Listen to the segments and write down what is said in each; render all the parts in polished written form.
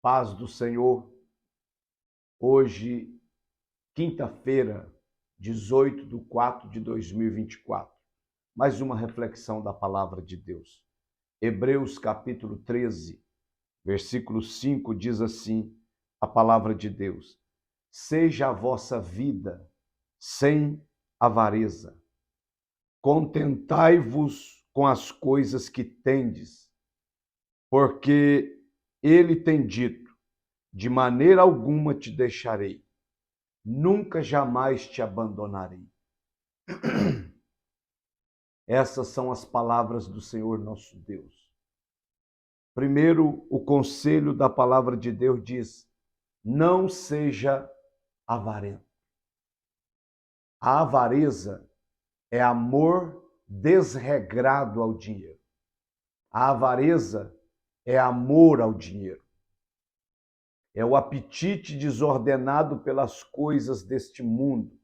Paz do Senhor, hoje, quinta-feira, 18/4/2024. Mais uma reflexão da palavra de Deus. Hebreus capítulo 13, versículo 5 diz assim, a palavra de Deus: seja a vossa vida sem avareza. Contentai-vos com as coisas que tendes, porque ele tem dito: de maneira alguma te deixarei, nunca jamais te abandonarei. Essas são as palavras do Senhor nosso Deus. Primeiro, o conselho da palavra de Deus diz: não seja avarento. A avareza é amor desregrado ao dinheiro. A avareza é amor ao dinheiro. É o apetite desordenado pelas coisas deste mundo,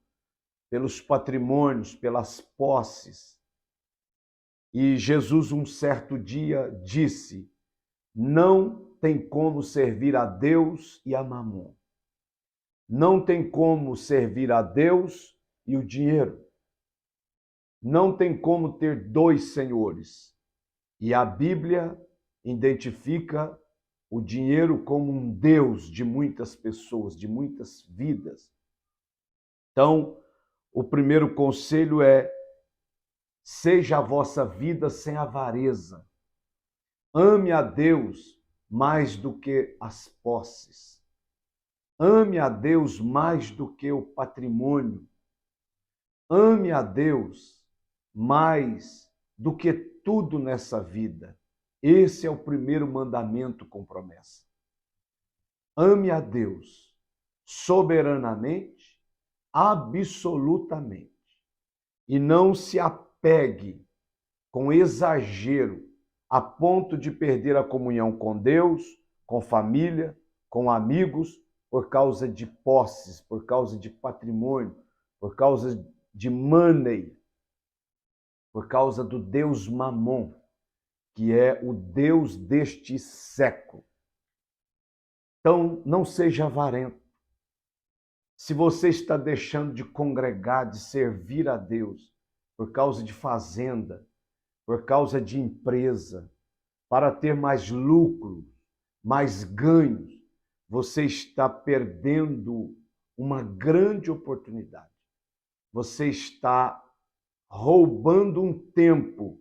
pelos patrimônios, pelas posses. E Jesus, um certo dia, disse: não tem como servir a Deus e a Mamon. Não tem como servir a Deus e o dinheiro. Não tem como ter dois senhores. E a Bíblia identifica o dinheiro como um Deus de muitas pessoas, de muitas vidas. Então, o primeiro conselho é: seja a vossa vida sem avareza. Ame a Deus mais do que as posses. Ame a Deus mais do que o patrimônio. Ame a Deus mais do que tudo nessa vida. Esse é o primeiro mandamento com promessa. Ame a Deus soberanamente, absolutamente. E não se apegue com exagero a ponto de perder a comunhão com Deus, com família, com amigos, por causa de posses, por causa de patrimônio, por causa de money, por causa do Deus Mamon, que é o Deus deste século. Então, não seja avarento. Se você está deixando de congregar, de servir a Deus, por causa de fazenda, por causa de empresa, para ter mais lucro, mais ganhos, você está perdendo uma grande oportunidade. Você está roubando um tempo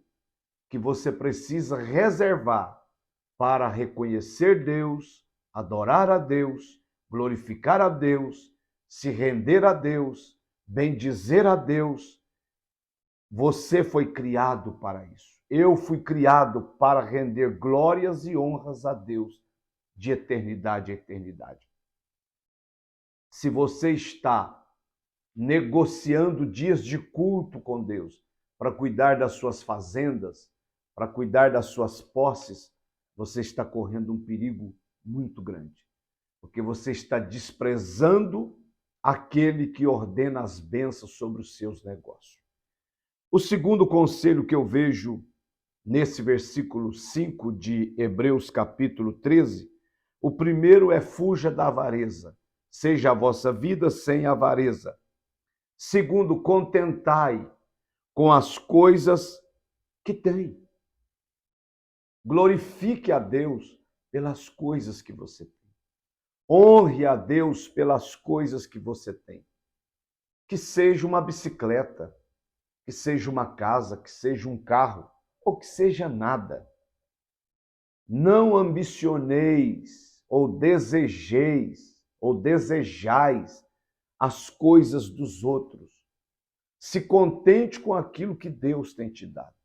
que você precisa reservar para reconhecer Deus, adorar a Deus, glorificar a Deus, se render a Deus, bendizer a Deus. Você foi criado para isso. Eu fui criado para render glórias e honras a Deus de eternidade a eternidade. Se você está negociando dias de culto com Deus para cuidar das suas fazendas, para cuidar das suas posses, você está correndo um perigo muito grande, porque você está desprezando aquele que ordena as bênçãos sobre os seus negócios. O segundo conselho que eu vejo nesse versículo 5 de Hebreus capítulo 13, o primeiro é: fuja da avareza, seja a vossa vida sem avareza. Segundo, contentai com as coisas que tem. Glorifique a Deus pelas coisas que você tem. Honre a Deus pelas coisas que você tem. Que seja uma bicicleta, que seja uma casa, que seja um carro, ou que seja nada. Não ambicioneis, ou desejeis, ou desejais as coisas dos outros. Se contente com aquilo que Deus tem te dado.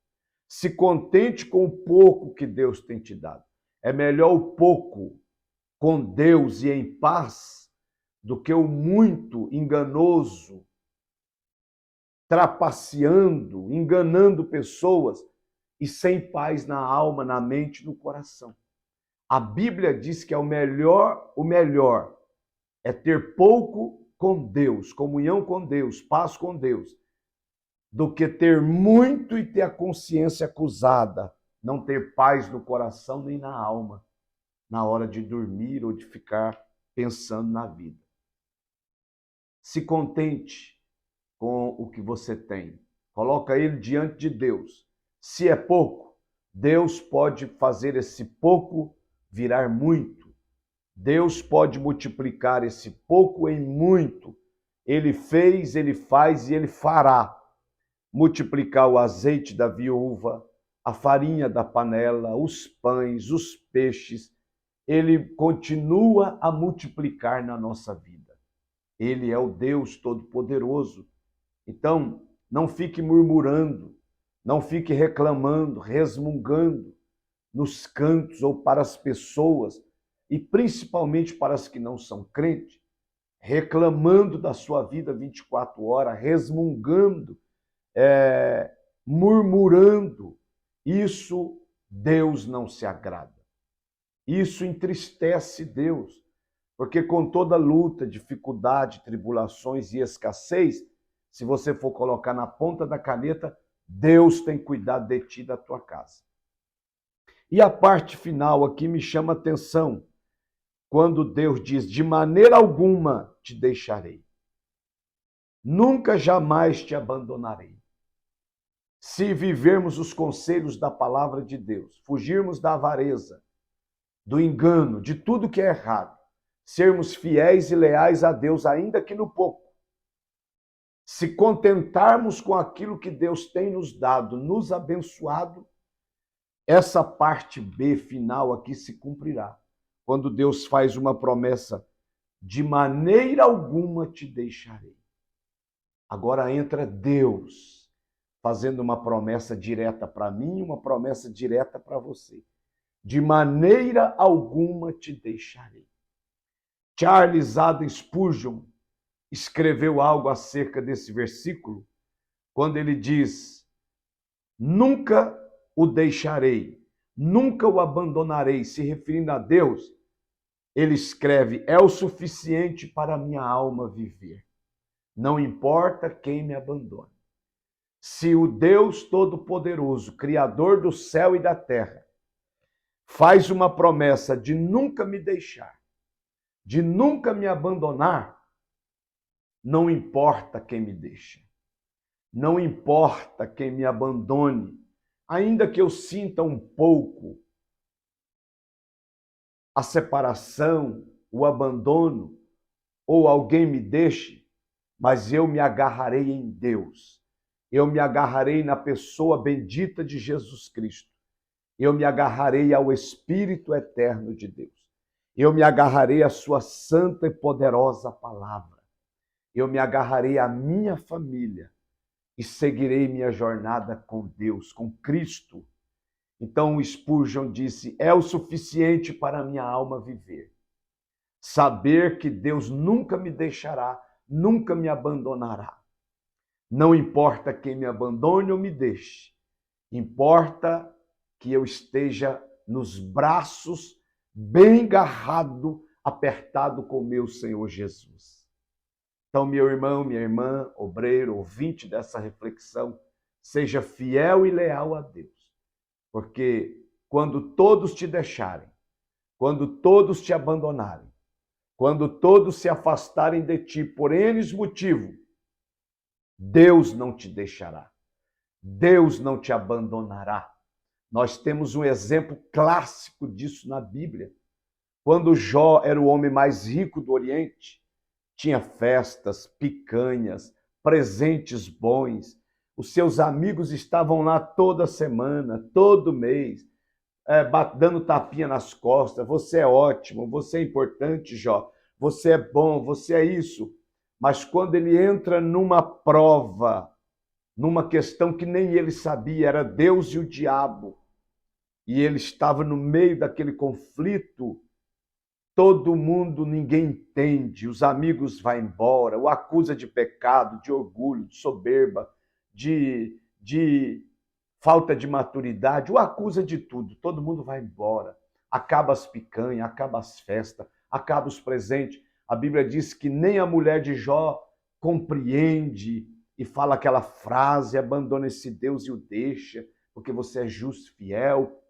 Se contente com o pouco que Deus tem te dado. É melhor o pouco com Deus e em paz do que o muito enganoso, trapaceando, enganando pessoas e sem paz na alma, na mente, no coração. A Bíblia diz que é o melhor é ter pouco com Deus, comunhão com Deus, paz com Deus, do que ter muito e ter a consciência acusada, não ter paz no coração nem na alma. na hora de dormir ou de ficar pensando na vida. Se contente com o que você tem. Coloca ele diante de Deus. Se é pouco, Deus pode fazer esse pouco virar muito. Deus pode multiplicar esse pouco em muito. Ele fez, ele faz e ele fará. Multiplicar o azeite da viúva, a farinha da panela, os pães, os peixes. Ele continua a multiplicar na nossa vida. Ele é o Deus Todo-Poderoso. Então, não fique murmurando, não fique reclamando, resmungando nos cantos ou para as pessoas, e principalmente para as que não são crentes, reclamando da sua vida 24 horas, resmungando, murmurando. Isso Deus não se agrada. Isso entristece Deus, porque com toda luta, dificuldade, tribulações e escassez, se você for colocar na ponta da caneta, Deus tem cuidado de ti e da tua casa. E a parte final aqui me chama a atenção, quando Deus diz, de maneira alguma te deixarei. Nunca jamais te abandonarei. Se vivermos os conselhos da palavra de Deus, fugirmos da avareza, do engano, de tudo que é errado, sermos fiéis e leais a Deus, ainda que no pouco, se contentarmos com aquilo que Deus tem nos dado, nos abençoado, essa parte B final aqui se cumprirá. Quando Deus faz uma promessa, de maneira alguma te deixarei. Agora entra Deus fazendo uma promessa direta para mim, uma promessa direta para você. De maneira alguma te deixarei. Charles Haddon Spurgeon escreveu algo acerca desse versículo, quando ele diz, nunca o deixarei, nunca o abandonarei, se referindo a Deus, ele escreve, é o suficiente para a minha alma viver. Não importa quem me abandone. Se o Deus Todo-Poderoso, Criador do céu e da terra, faz uma promessa de nunca me deixar, de nunca me abandonar, não importa quem me deixa, não importa quem me abandone, ainda que eu sinta um pouco a separação, o abandono, ou alguém me deixe, mas eu me agarrarei em Deus. Eu me agarrarei na pessoa bendita de Jesus Cristo. Eu me agarrarei ao Espírito eterno de Deus. Eu me agarrarei à sua santa e poderosa palavra. Eu me agarrarei à minha família e seguirei minha jornada com Deus, com Cristo. Então o Spurgeon disse, é o suficiente para a minha alma viver. Saber que Deus nunca me deixará, nunca me abandonará. Não importa quem me abandone ou me deixe, importa que eu esteja nos braços, bem agarrado, apertado com meu Senhor Jesus. Então, meu irmão, minha irmã, obreiro, ouvinte dessa reflexão, seja fiel e leal a Deus, porque quando todos te deixarem, quando todos te abandonarem, quando todos se afastarem de ti por N motivos, Deus não te deixará. Deus não te abandonará. Nós temos um exemplo clássico disso na Bíblia. Quando Jó era o homem mais rico do Oriente, tinha festas, picanhas, presentes bons. Os seus amigos estavam lá toda semana, todo mês, dando tapinha nas costas. Você é ótimo, você é importante, Jó. Você é bom, você é isso. Mas quando ele entra numa prova, numa questão que nem ele sabia, era Deus e o diabo, e ele estava no meio daquele conflito, todo mundo, ninguém entende, os amigos vão embora, o acusa de pecado, de orgulho, de soberba, de falta de maturidade, o acusa de tudo, todo mundo vai embora, acaba as picanhas, acaba as festas, acaba os presentes. A Bíblia diz que nem a mulher de Jó compreende e fala aquela frase, abandona esse Deus e o deixa, porque você é justo, fiel.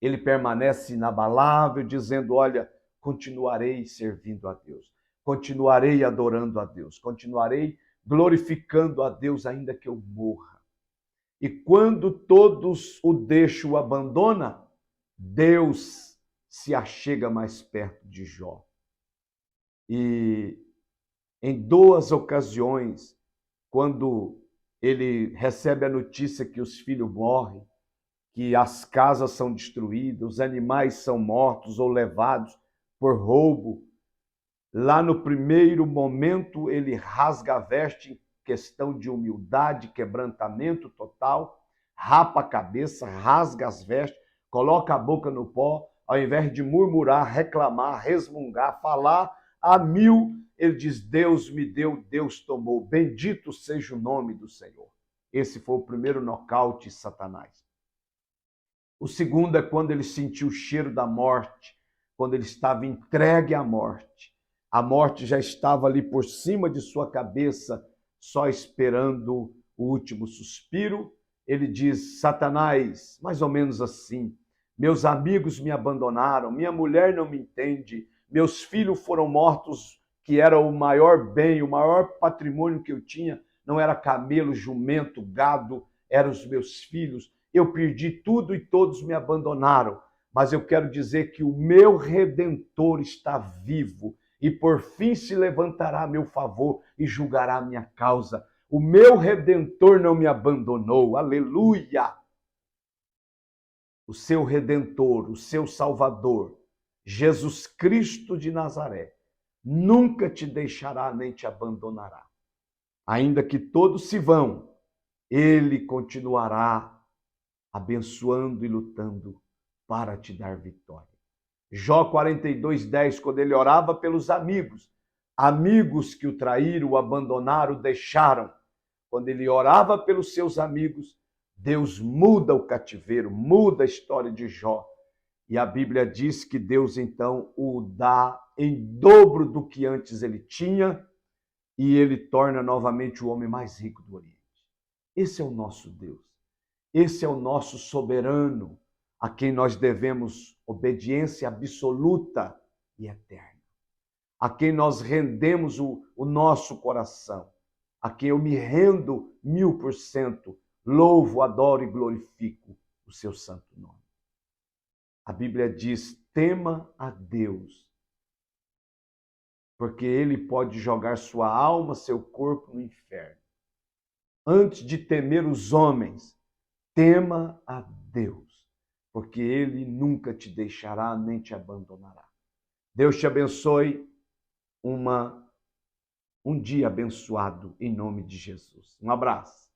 ele permanece inabalável, dizendo: olha, continuarei servindo a Deus, continuarei adorando a Deus, continuarei glorificando a Deus, ainda que eu morra. E quando todos o deixam, o abandona, Deus se achega mais perto de Jó. E em duas ocasiões, quando ele recebe a notícia que os filhos morrem, que as casas são destruídas, os animais são mortos ou levados por roubo, lá no primeiro momento ele rasga a veste em questão de humildade, quebrantamento total, rapa a cabeça, rasga as vestes, coloca a boca no pó, ao invés de murmurar, reclamar, resmungar, falar a mil, ele diz: Deus me deu, Deus tomou, bendito seja o nome do Senhor. Esse foi o primeiro nocaute de Satanás. O segundo é quando ele sentiu o cheiro da morte, quando ele estava entregue à morte. A morte já estava ali por cima de sua cabeça, só esperando o último suspiro. Ele diz: Satanás, mais ou menos assim: meus amigos me abandonaram, minha mulher não me entende, meus filhos foram mortos, que era o maior bem, o maior patrimônio que eu tinha, não era camelo, jumento, gado, eram os meus filhos. Eu perdi tudo e todos me abandonaram. Mas eu quero dizer que o meu Redentor está vivo e por fim se levantará a meu favor e julgará a minha causa. O meu Redentor não me abandonou. Aleluia! O seu Redentor, o seu Salvador, Jesus Cristo de Nazaré, nunca te deixará nem te abandonará. Ainda que todos se vão, ele continuará abençoando e lutando para te dar vitória. Jó 42:10, quando ele orava pelos amigos, amigos que o traíram, o abandonaram, o deixaram. Quando ele orava pelos seus amigos, Deus muda o cativeiro, muda a história de Jó. E a Bíblia diz que Deus então o dá em dobro do que antes ele tinha e ele torna novamente o homem mais rico do Oriente. Esse é o nosso Deus. Esse é o nosso soberano, a quem nós devemos obediência absoluta e eterna, a quem nós rendemos o nosso coração, a quem eu me rendo 1000%, louvo, adoro e glorifico o seu santo nome. A Bíblia diz: tema a Deus, porque ele pode jogar sua alma, seu corpo no inferno. Antes de temer os homens, tema a Deus, porque ele nunca te deixará nem te abandonará. Deus te abençoe. Um dia abençoado em nome de Jesus. Um abraço.